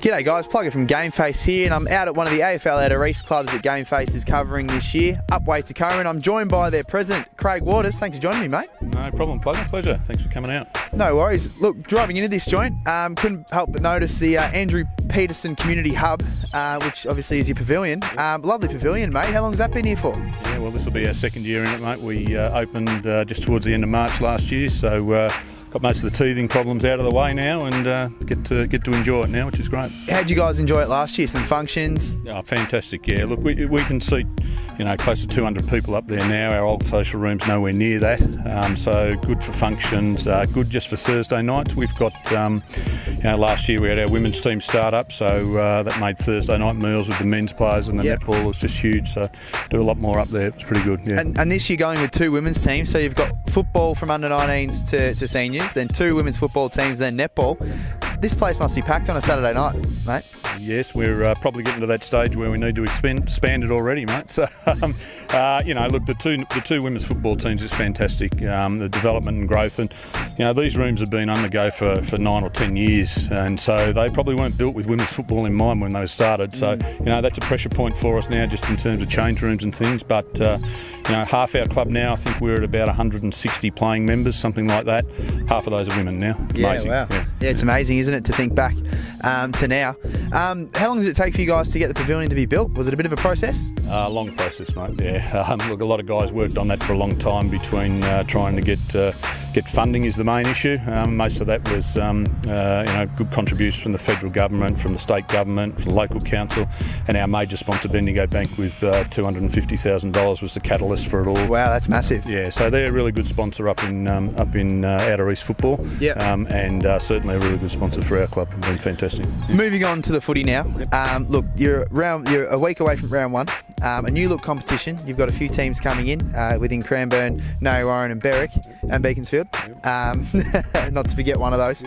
G'day guys, Plugger from GameFace here, and I'm out at one of the AFL Outer East clubs that GameFace is covering this year, Upwey, Tecoma, and I'm joined by their president, Craig Waters. Thanks for joining me, mate. No problem, Plugger. Pleasure. Thanks for coming out. No worries. Look, driving into this joint, couldn't help but notice the Andrew Peterson Community Hub, which obviously is your pavilion. Lovely pavilion, mate. How long's that been here for? Yeah, well, this will be our second year in it, mate. We opened just towards the end of March last year, so got most of the teething problems out of the way now, and get to enjoy it now, which is great. How'd you guys enjoy it last year? Some functions? Oh, fantastic, yeah. Look, we can seat, close to 200 people up there now. Our old social room's nowhere near that, so good for functions, good just for Thursday nights. We've got, last year we had our women's team start up, so that made Thursday night meals with the men's players, and the netball was just huge, so do a lot more up there. It's pretty good, yeah. And this year going with two women's teams, so you've got football from under 19s to seniors, then two women's football teams, then netball. This place must be packed on a Saturday night, mate. Yes, we're probably getting to that stage where we need to expand it already, mate. So, look, the two women's football teams is fantastic. The development and growth, and these rooms have been on the go for 9 or 10 years, and so they probably weren't built with women's football in mind when they started. So, that's a pressure point for us now, just in terms of change rooms and things. But half our club now, I think we're at about 160 playing members, something like that. Half of those are women now. Amazing. Yeah, wow. Yeah, it's amazing, isn't it, to think back to now. How long did it take for you guys to get the pavilion to be built? Was it a bit of a process? Long process, mate, yeah. Look, a lot of guys worked on that for a long time between trying to get funding is the main issue. Most of that was good contributions from the federal government, from the state government, from the local council, and our major sponsor, Bendigo Bank, with $250,000 was the catalyst for it all. Wow, that's massive. Yeah, so they're a really good sponsor up in Outer East football, and certainly a really good sponsor for our club. It's been fantastic. Yeah. Moving on to the footy now. Look, you're a week away from round one. A new look competition. You've got a few teams coming in within Cranbourne, Narre Warren and Berwick and Beaconsfield. Not to forget one of those.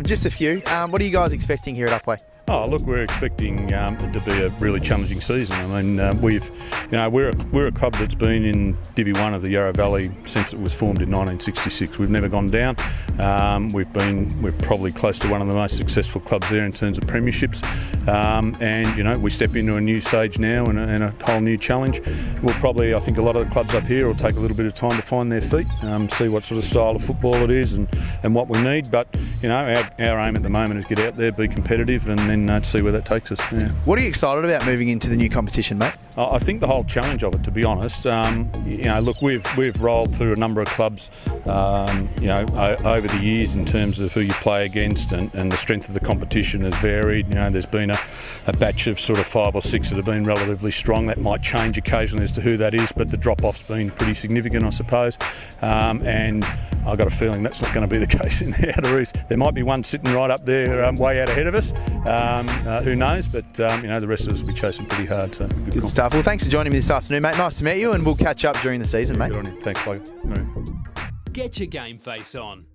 Just a few. What are you guys expecting here at Upwey? Oh, look, we're expecting it to be a really challenging season. I mean, we're a club that's been in Divi 1 of the Yarra Valley since it was formed in 1966. We've never gone down. We're probably close to one of the most successful clubs there in terms of premierships. And we step into a new stage now and a whole new challenge. I think a lot of the clubs up here will take a little bit of time to find their feet, see what sort of style of football it is and what we need. But our aim at the moment is get out there, be competitive, and then see where that takes us. Yeah. What are you excited about moving into the new competition, mate? I think the whole challenge of it, to be honest. Look, we've rolled through a number of clubs, over the years in terms of who you play against, and the strength of the competition has varied. There's been a batch of sort of 5 or 6 that have been relatively strong. That might change occasionally as to who that is, but the drop-off's been pretty significant, I suppose. And I've got a feeling that's not going to be the case in the Outer East. There might be one sitting right up there, way out ahead of us. Who knows? But the rest of us will be chasing pretty hard. So good stuff. Well, thanks for joining me this afternoon, mate. Nice to meet you, and we'll catch up during the season, mate. Good on you. Thanks, Plugger. Get your game face on.